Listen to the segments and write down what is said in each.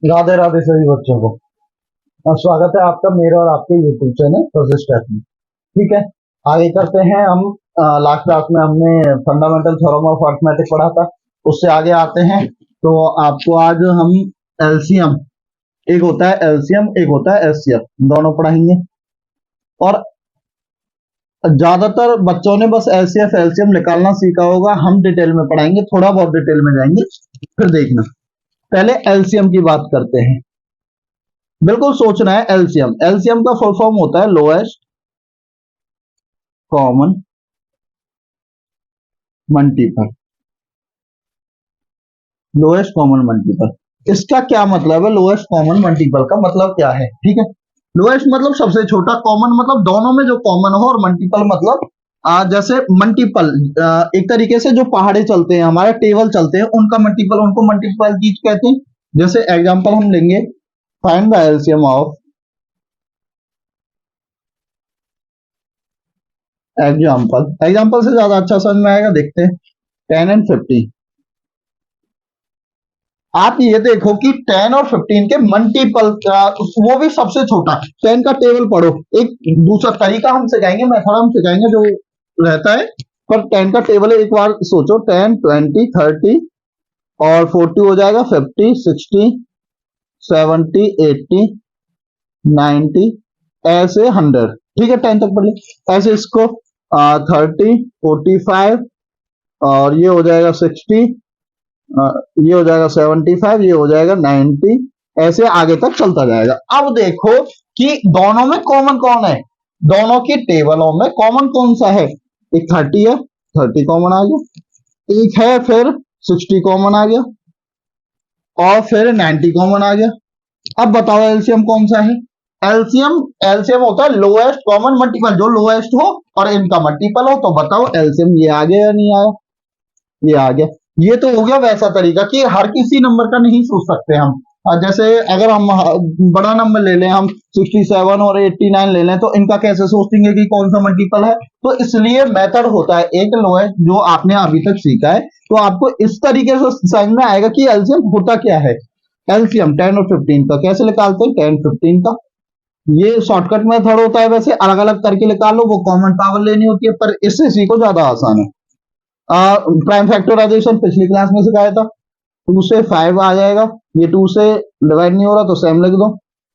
राधे राधे सभी बच्चों को। और स्वागत है आपका मेरे और आपके यूट्यूब चैनल प्रोजेस्टेक में। ठीक है, आगे करते हैं हम। लास्ट क्लास में हमने फंडामेंटल थ्योरम ऑफ अरिथमेटिक पढ़ा था, उससे आगे आते हैं। तो आपको आज हम एलसीएम, एक होता है एलसीएम, एक होता है एचसीएफ, दोनों पढ़ाएंगे। और ज्यादातर बच्चों ने बस एचसीएफ एलसीएम निकालना सीखा होगा, हम डिटेल में पढ़ाएंगे, थोड़ा बहुत डिटेल में जाएंगे, फिर देखना। पहले एलसीएम की बात करते हैं। बिल्कुल सोचना है। एलसीएम, एलसीएम का फुल फॉर्म होता है lowest common multiple. Lowest common multiple, इसका क्या मतलब है? लोएस्ट कॉमन मल्टीपल का मतलब क्या है? ठीक है, लोएस्ट मतलब सबसे छोटा, कॉमन मतलब दोनों में जो कॉमन हो, और मल्टीपल मतलब जैसे मल्टीपल एक तरीके से जो पहाड़े चलते हैं, हमारे टेबल चलते हैं, उनका मल्टीपल, उनको मल्टीपल चीज कहते हैं। जैसे एग्जांपल हम लेंगे, find the LCM of, example से ज्यादा अच्छा समझ में आएगा, देखते हैं। 10 एंड 15, आप ये देखो कि 10 और 15 के मल्टीपल का, वो भी सबसे छोटा 10 का टेबल पढ़ो। एक दूसरा तरीका हम सिखाएंगे, मेथड हम सिखाएंगे जो रहता है, पर 10 का टेबल एक बार सोचो। 10, 20, 30 और 40 हो जाएगा, 50, 60, 70, 80, 90, ऐसे 100। ठीक है, 10 तक पढ़ ली। ऐसे इसको 30, 45 और ये हो जाएगा 60, ये हो जाएगा 75, ये हो जाएगा 90, ऐसे आगे तक चलता जाएगा। अब देखो कि दोनों में कॉमन कौन है, दोनों की टेबलों में कॉमन कौन सा है? एक 30 है, 30 कॉमन आ गया। एक है फिर 60 कॉमन आ गया, और फिर 90 कॉमन आ गया। अब बताओ एलसीएम कौन सा है? एलसीएम, एलसीएम होता है लोएस्ट कॉमन मल्टीपल, जो लोएस्ट हो और इनका मल्टीपल हो। तो बताओ एलसीएम ये आ गया या नहीं आया? ये आ गया। ये तो हो गया वैसा तरीका कि हर किसी नंबर का नहीं सोच सकते हम। जैसे अगर हम बड़ा नंबर ले लें, हम 67 और 89 ले लें, तो इनका कैसे सोचेंगे कि कौन सा मल्टीपल है? तो इसलिए मेथड होता है एक लोएस्ट, जो आपने अभी तक सीखा है। तो आपको इस तरीके से समझ में आएगा कि एलसीएम होता क्या है। एलसीएम 10 और 15 का कैसे निकालते हैं? 10 15 का, ये शॉर्टकट मेथड होता है। वैसे अलग अलग करके निकाल लो, वो कॉमन पावर लेनी होती है, पर इससे सीखो, ज्यादा आसान है। प्राइम फैक्टराइजेशन पिछली क्लास में सिखाया था। 2 से 5 आ जाएगा, ये 2 से डिवाइड नहीं हो रहा तो सेम लिख दो।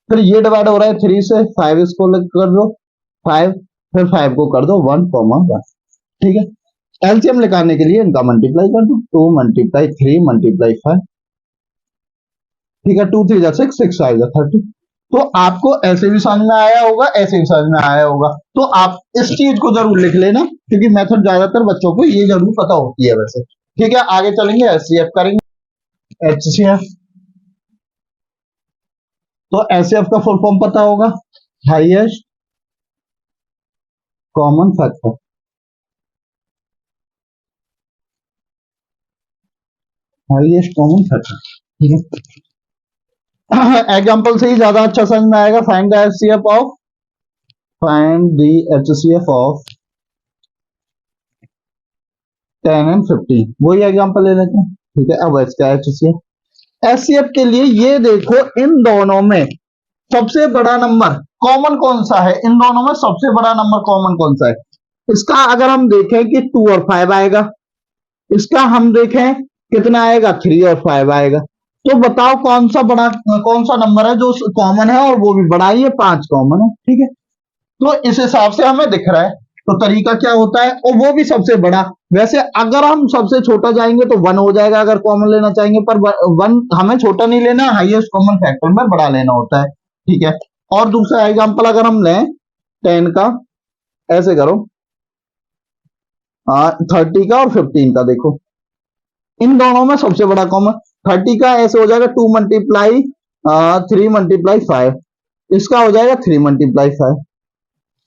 फिर ये डिवाइड हो रहा है 3 से, 5 इसको कर दो 5, फिर 5 को कर दो 1, 1। ठीक है, एलसीएम निकालने के लिए इनका मल्टीप्लाई कर दो, 2 मल्टीप्लाई 3 मल्टीप्लाई 5। ठीक है, 2 3 जा 6, 6 5 जा 30। तो आपको ऐसे भी समझ में आया होगा, ऐसे भी समझ में आया होगा। तो आप इस चीज को जरूर लिख लेना, क्योंकि मेथड ज्यादातर बच्चों को ये जरूर पता होती है वैसे। ठीक है, आगे चलेंगे, एचसीएफ करेंगे। एचसीएफ, तो एचसीएफ का फुल फॉर्म पता होगा, highest common factor. Highest common factor, ठीक है। एग्जांपल से ही ज्यादा अच्छा समझ में आएगा। Find the HCF of, find the HCF of 10 and 15, वही एग्जांपल ले लेते हैं। ठीक है, अब इसका एचसीएफ, एचसीएफ के लिए ये देखो, इन दोनों में सबसे बड़ा नंबर कॉमन कौन सा है? इन दोनों में सबसे बड़ा नंबर कॉमन कौन सा है? इसका अगर हम देखें कि 2 और 5 आएगा, इसका हम देखें कितना आएगा, 3 और 5 आएगा। तो बताओ कौन सा बड़ा, कौन सा नंबर है जो कॉमन है, और वो भी बड़ा ही है, 5 कॉमन है। ठीक है, तो इस हिसाब से हमें दिख रहा है। तो तरीका क्या होता है, और वो भी सबसे बड़ा। वैसे अगर हम सबसे छोटा जाएंगे तो 1 हो जाएगा, अगर कॉमन लेना चाहेंगे, पर 1 हमें छोटा नहीं लेना, हाईएस्ट कॉमन फैक्टर में बड़ा लेना होता है। ठीक है, और दूसरा एग्जांपल अगर हम लें 10 का, ऐसे करो, 30 का और 15 का, देखो इन दोनों में सबसे बड़ा कॉमन 30 का ऐसे हो जाएगा 2 मल्टीप्लाई 3 मल्टीप्लाई 5, इसका हो जाएगा 3 मल्टीप्लाई 5।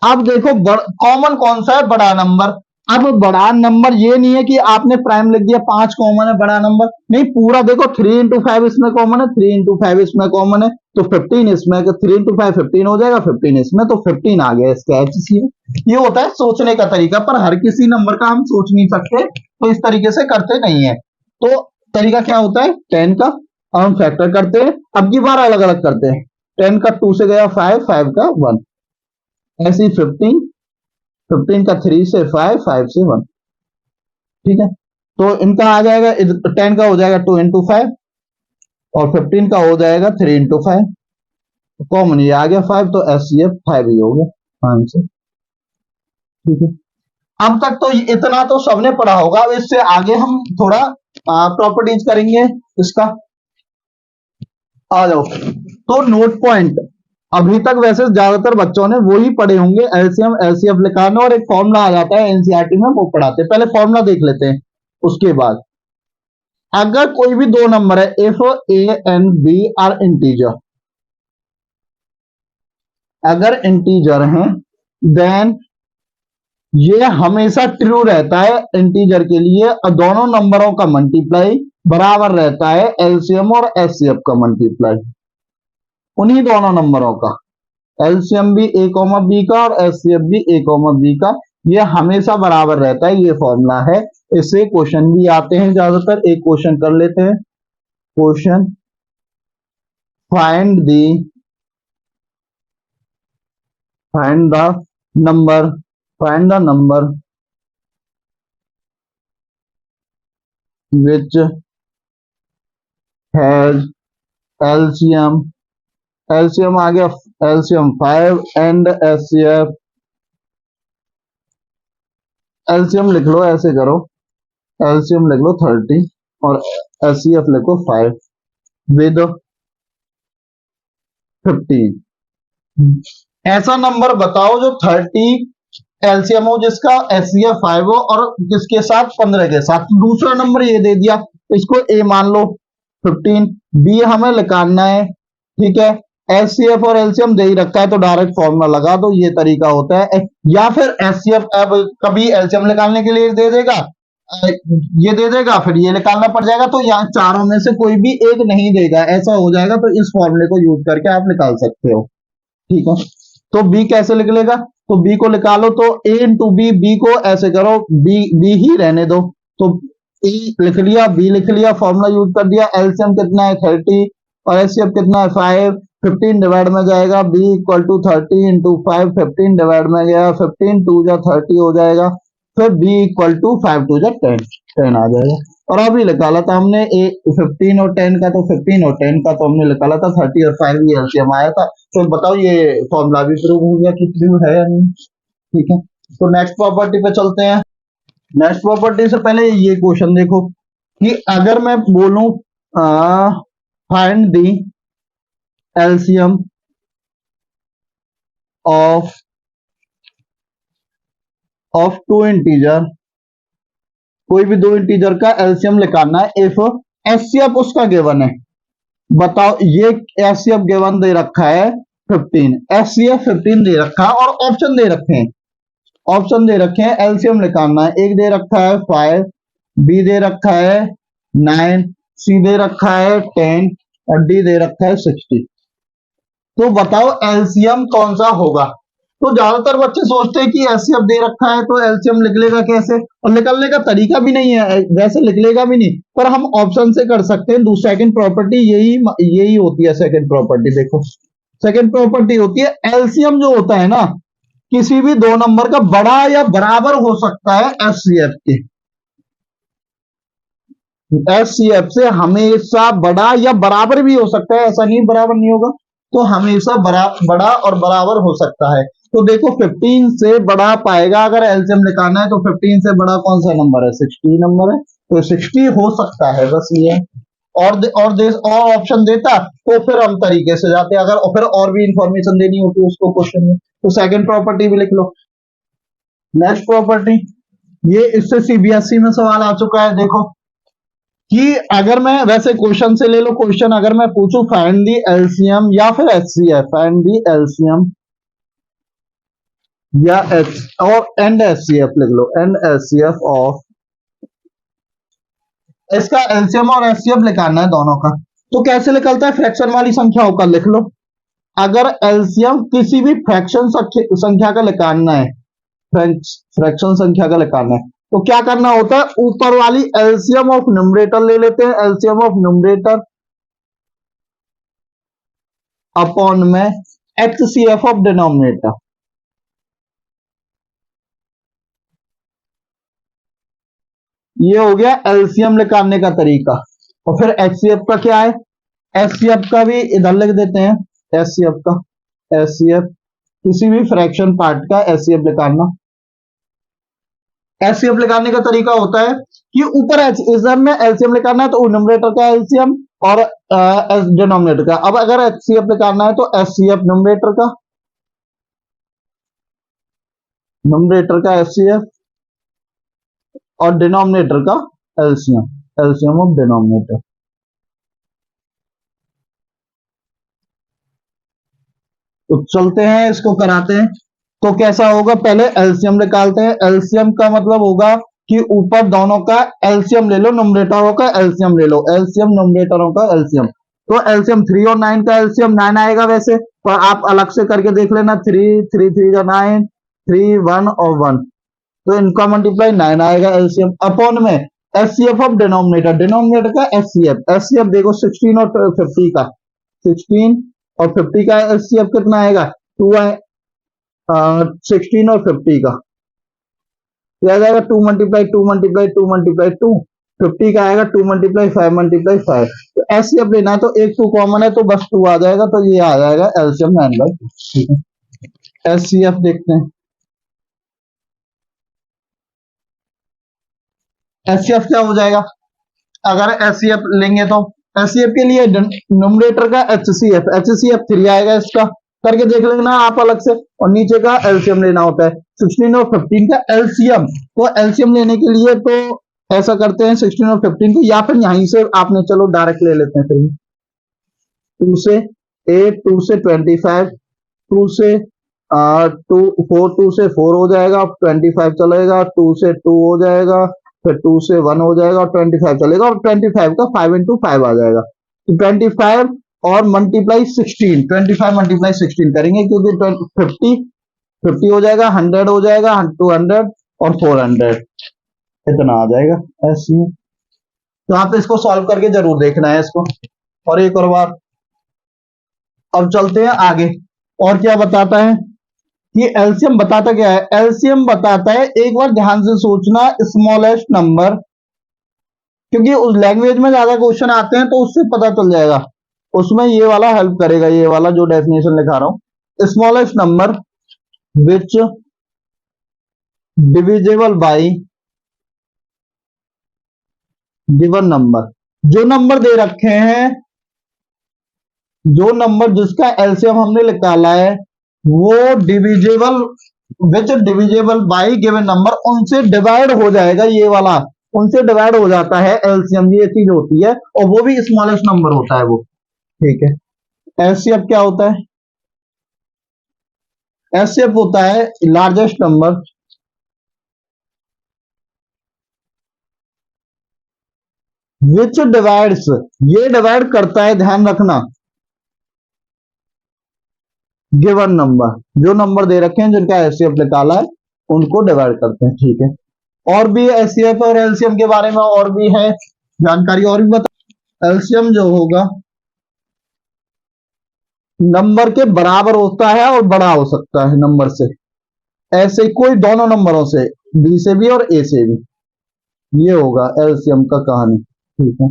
अब देखो कॉमन कौन सा है, बड़ा नंबर। अब बड़ा नंबर ये नहीं है कि आपने प्राइम लिख दिया, 5 कॉमन है बड़ा नंबर, नहीं, पूरा देखो 3 इंटू 5 इसमें कॉमन है, 3 इंटू 5 इसमें कॉमन है, तो 15 इसमें, 3 इंटू 5 15 हो जाएगा, 15 इसमें, तो 15 आ गया इसका एचसीएफ। ये होता है सोचने का तरीका, पर हर किसी नंबर का हम सोच नहीं सकते, तो इस तरीके से करते नहीं है। तो तरीका क्या होता है, 10 का अब हम फैक्टर करते हैं, अब की बार अलग अलग करते हैं। 10 का 2 से गया 5, 5 का 1, ऐसी 15, 15 का 3 से 5, 5 से 1। ठीक है, तो इनका आ जाएगा 10 का हो जाएगा 2 इंटू 5 और 15 का हो जाएगा 3 इंटू 5। कॉमन ये आ गया 5, तो एस सी एफ 5 ही हो गया आंसर। ठीक है, अब तक तो इतना तो सबने पढ़ा होगा। अब इससे आगे हम थोड़ा प्रॉपर्टीज करेंगे इसका। आ जाओ, तो नोट पॉइंट अभी तक वैसे ज्यादातर बच्चों ने वो ही पढ़े होंगे, एलसीएम एलसीएफ निकालना, और एक फॉर्मूला आ जाता है एनसीईआरटी में, वो पढ़ाते हैं। पहले फॉर्मूला देख लेते हैं, उसके बाद अगर कोई भी दो नंबर है, if A and B are integer, अगर इंटीजर हैं देन ये हमेशा ट्रू रहता है इंटीजर के लिए, और दोनों नंबरों का मल्टीप्लाई बराबर रहता है एलसीएम और एचसीएफ का मल्टीप्लाई, उन्हीं दोनों नंबरों का, एलसीएम भी ए कॉमा बी का और एचसीएफ भी ए कॉमा बी का, ये हमेशा बराबर रहता है। ये फॉर्मूला है, इससे क्वेश्चन भी आते हैं ज्यादातर। एक क्वेश्चन कर लेते हैं, question find the number, find the number which has LCM, LCM आ गया LCM 5 एंड HCF, LCM लिख लो, ऐसे करो, LCM लिख लो 30 और HCF लिखो 5 विद 15। ऐसा नंबर बताओ जो 30 एलसीएम हो, जिसका एचसीएफ 5 हो, और जिसके साथ 15 के साथ। दूसरा नंबर ये दे दिया, इसको ए मान लो 15, बी हमें निकालना है। ठीक है, एचसीएफ और एलसीएम दे ही रखा है तो डायरेक्ट फॉर्मूला लगा दो, ये तरीका होता है। या फिर एचसीएफ अब कभी एलसीएम निकालने के लिए दे देगा, ये दे देगा, फिर ये निकालना पड़ जाएगा, तो यहाँ चारों में से कोई भी एक नहीं देगा, ऐसा हो जाएगा। तो इस फॉर्मूले को यूज करके आप निकाल सकते हो। ठीक है, तो बी कैसे निकलेगा, तो बी को निकालो, तो ए इंटू बी, बी को ऐसे करो, बी बी ही रहने दो, तो ए लिख लिया, बी लिख लिया, फॉर्मूला यूज कर दिया। एलसीएम कितना है 30 और एचसीएफ कितना है 5, 15 डिवाइड में जाएगा, B equal to 30 into 5, 15 divide में गया, 15 टू जा 30 हो जाएगा, फिर बी इक्वल टू 5 टू जा 10, 10 आ जाएगा। और अभी निकाला था हमने ए 15 और 10 का, तो 15 और 10 का तो हमने निकाला था 30 और 5 ही एलसीएम आया था। तो बताओ ये फॉर्मूला भी प्रूव हो गया कि ट्रू है या नहीं। ठीक है, तो नेक्स्ट प्रॉपर्टी पे चलते हैं। नेक्स्ट प्रॉपर्टी से पहले ये क्वेश्चन देखो कि अगर मैं बोलूं find the LCM of two integer, कोई भी दो इंटीजर का एलसीएम निकालना है, इफ एचसीएफ उसका गिवन है। बताओ, ये एचसीएफ गिवन दे रखा है 15, एचसीएफ 15 दे रखा है, और ऑप्शन दे रखे हैं, ऑप्शन दे रखे हैं एलसीएम निकालना है। एक दे रखा है 5, बी दे रखा है 9, सी दे रखा है 10 और डी दे रखा है 60। तो बताओ एलसीएम कौन सा होगा। तो ज्यादातर बच्चे सोचते हैं कि एचसीएफ दे रखा है तो एलसीएम निकलेगा कैसे, और निकलने का तरीका भी नहीं है, वैसे निकलेगा भी नहीं, पर हम ऑप्शन से कर सकते हैं। सेकंड प्रॉपर्टी यही होती है। सेकंड प्रॉपर्टी देखो, सेकंड प्रॉपर्टी होती है एलसीएम जो होता है ना, किसी भी दो नंबर का बड़ा या बराबर हो सकता है एचसीएफ के, एचसीएफ से हमेशा बड़ा या बराबर भी हो सकता है, ऐसा नहीं बराबर नहीं होगा, तो हमेशा बड़ा और बराबर हो सकता है। तो देखो 15 से बड़ा पाएगा, अगर एलसीएम निकालना है तो 15 से बड़ा कौन सा नंबर है, 60 नंबर है, तो 60 हो सकता है, बस ये। और ऑप्शन देता तो फिर हम तरीके से जाते, अगर फिर और भी इंफॉर्मेशन देनी होती उसको क्वेश्चन में, तो सेकंड प्रॉपर्टी भी लिख लो। नेक्स्ट प्रॉपर्टी, ये इससे सीबीएसई में सवाल आ चुका है, देखो कि अगर मैं वैसे क्वेश्चन से ले लो क्वेश्चन, अगर मैं पूछूं फाइंड दी एलसीएम या फिर एचसीएफ, फाइंड दी एलसीएम या एच और एंड एचसीएफ लिख लो, एंड एचसीएफ ऑफ, इसका एलसीएम और एचसीएफ निकालना है दोनों का। तो कैसे निकलता है, फ्रैक्शन वाली संख्याओं का लिख लो। अगर एलसीएम किसी भी फ्रैक्शन संख्या का निकालना है, फ्रैक्शन संख्या का निकालना है, तो क्या करना होता है, ऊपर वाली एलसीएम ऑफ न्यूमरेटर ले लेते हैं, एलसीएम ऑफ न्यूमरेटर अपॉन में HCF ऑफ डिनोमिनेटर। ये हो गया एलसीएम निकालने का तरीका। और फिर HCF का क्या है, HCF का भी इधर लिख देते हैं। HCF किसी भी फ्रैक्शन पार्ट का HCF निकालना। HCF निकालने का तरीका होता है कि ऊपर इधर में एलसीएम निकालना है तो न्यूमरेटर का एलसीएम और डिनोमिनेटर का। अब अगर HCF निकालना है तो HCF न्यूमरेटर का HCF और डिनोमिनेटर का एलसीएम ऑफ डिनोमिनेटर। तो चलते हैं इसको कराते हैं। तो कैसा होगा, पहले एलसीएम निकालते हैं। एलसीएम का मतलब होगा कि ऊपर दोनों का एलसीएम ले लो, न्यूमरेटरों का एलसीएम ले लो, एलसीएम न्यूमरेटरों का एलसीएम। तो एलसीएम 3 और 9 का एलसीएम 9 आएगा वैसे, पर आप अलग से करके देख लेना। 3 3 3 का 9, 3 1 और 1, तो इनका मल्टीप्लाई 9 आएगा एलसीएम। अपॉन में एचसीएफ ऑफ डिनोमिनेटर का एचसीएफ देखो 16 और 50 का, 16 और 50 का एचसीएफ कितना आएगा, 2 है। 16 और 50 का क्या जाएगा, 2 मल्टीप्लाई 2 मल्टीप्लाई 2 मल्टीप्लाई 2। 50 का आएगा 2 मल्टीप्लाई 5 मल्टीप्लाई 5। तो एचसीएफ लेना है तो एक 2 कॉमन है तो बस 2 आ जाएगा, तो ये आ जाएगा एलसीएम 9/2। ठीक है, एचसीएफ देखते हैं। एचसीएफ क्या हो जाएगा, अगर एचसीएफ लेंगे तो एचसीएफ के लिए न्यूमरेटर का एचसीएफ 3 आएगा, इसका करके देख लेना आप अलग से। और नीचे का एलसीएम लेना होता है 16 और 15 का एलसीएम। तो एलसीएम लेने के लिए तो ऐसा करते हैं 16 और 15 को, या फिर यहीं से आपने चलो डायरेक्ट ले लेते हैं। 2 से 8, 2 से 25, 2 से 2 4, 2 से 4 हो जाएगा, 25 चलेगा, 2 से 2 हो जाएगा, फिर 2 से 1 हो जाएगा और 25 चलेगा, और 25 का 5 into 5 आ जाएगा। तो 25 और मल्टीप्लाई 16, 25 मल्टीप्लाई 16 करेंगे क्योंकि 50 हो जाएगा, 100 हो जाएगा, 200 और 400 इतना आ जाएगा ऐसे। तो आप इसको सॉल्व करके जरूर देखना है इसको। और एक और बार, अब चलते हैं आगे। और क्या बताता है कि एलसीएम बताता क्या है, एलसीएम बताता है, एक बार ध्यान से सोचना, स्मॉलेस्ट नंबर, क्योंकि उस लैंग्वेज में ज्यादा क्वेश्चन आते हैं तो उससे पता चल जाएगा, उसमें ये वाला हेल्प करेगा, ये वाला जो डेफिनेशन लिखा रहा हूं। Smallest number which divisible by given number. जो नंबर दे रखे हैं, जो नंबर जिसका एलसीएम हमने निकाला है वो divisible which divisible by given number, उनसे डिवाइड हो जाएगा, ये वाला उनसे डिवाइड हो जाता है एलसीएम, ये चीज होती है, और वो भी स्मॉलेस्ट नंबर होता है वो। ठीक है, एचसीएफ क्या होता है, एचसीएफ होता है लार्जेस्ट नंबर विच डिवाइड्स, ये डिवाइड करता है, ध्यान रखना, गिवन नंबर, जो नंबर दे रखे हैं जिनका एचसीएफ निकाला है उनको डिवाइड करते हैं। ठीक है, और भी एचसीएफ और एलसीएम के बारे में और भी है जानकारी, और भी बता। एलसीएम जो होगा नंबर के बराबर होता है और बड़ा हो सकता है नंबर से, ऐसे कोई दोनों नंबरों से, बी से भी और ए से भी, ये होगा एलसीएम का कहानी। ठीक है,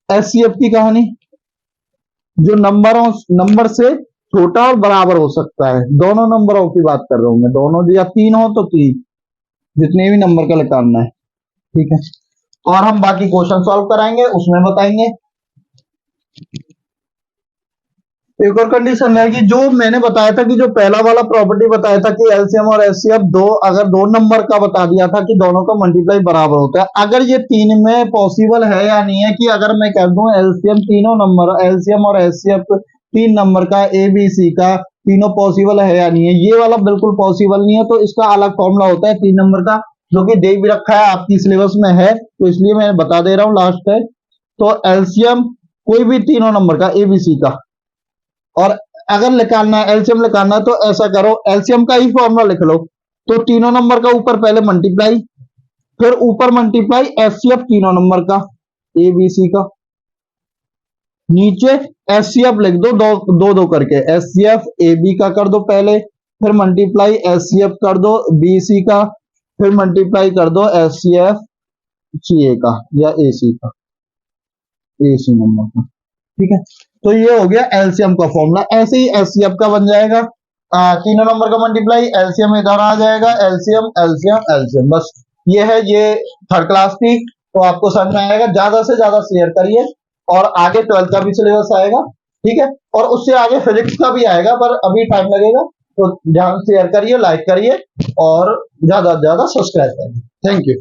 एचसीएफ की कहानी, जो नंबर से छोटा और बराबर हो सकता है, दोनों नंबरों की बात कर रहा हूं मैं, दोनों या 3 हो तो 3, जितने भी नंबर का निकालना है। ठीक है, और हम बाकी क्वेश्चन सॉल्व कराएंगे, उसमें बताएंगे। एक और कंडीशन है कि जो मैंने बताया था कि जो पहला वाला प्रॉपर्टी बताया था कि एलसीएम और एचसीएफ अगर 2 नंबर का बता दिया था कि दोनों का मल्टीप्लाई बराबर होता है, अगर ये 3 में पॉसिबल है या नहीं है, कि अगर मैं कह दूं एलसीएम तीनों नंबर, एलसीएम और एचसीएफ 3 नंबर का, ए बी सी का, तीनों पॉसिबल है या नहीं है, ये वाला बिल्कुल पॉसिबल नहीं है, तो इसका अलग फॉर्मूला होता है 3 नंबर का, जो कि दे भी रखा है आपकी सिलेबस में है, तो इसलिए मैं बता दे रहा हूं लास्ट है। तो एलसीएम कोई भी तीनों नंबर का, एबीसी का, और अगर निकालना है एलसीएम निकालना है तो ऐसा करो, एलसीएम का ही फॉर्मूला लिख लो। तो तीनों नंबर का ऊपर पहले मल्टीप्लाई, फिर ऊपर मल्टीप्लाई एचसीएफ तीनों नंबर का, एबीसी का, नीचे एचसीएफ लिख दो, दो दो दो करके, एचसीएफ ए बी का कर दो पहले, फिर मल्टीप्लाई एचसीएफ कर दो बी सी का, फिर मल्टीप्लाई कर दो एचसीएफ सी ए का या ए सी का, ए सी नंबर का। ठीक है, तो ये हो गया एलसीएम का फॉर्मूला। ऐसे ही एचसीएफ का बन जाएगा, तीनों नंबर का मल्टीप्लाई, एलसीएम इधर आ जाएगा, एलसीएम एलसीएम एलसीएम। बस ये है, ये थर्ड क्लास थी, तो आपको समझ में आएगा। ज्यादा से ज्यादा शेयर करिए, और आगे 12th का भी सिलेबस आएगा, ठीक है, और उससे आगे फिजिक्स का भी आएगा, पर अभी टाइम लगेगा। तो ध्यान शेयर करिए, लाइक करिए, और ज्यादा से ज्यादा सब्सक्राइब करिए। Thank you.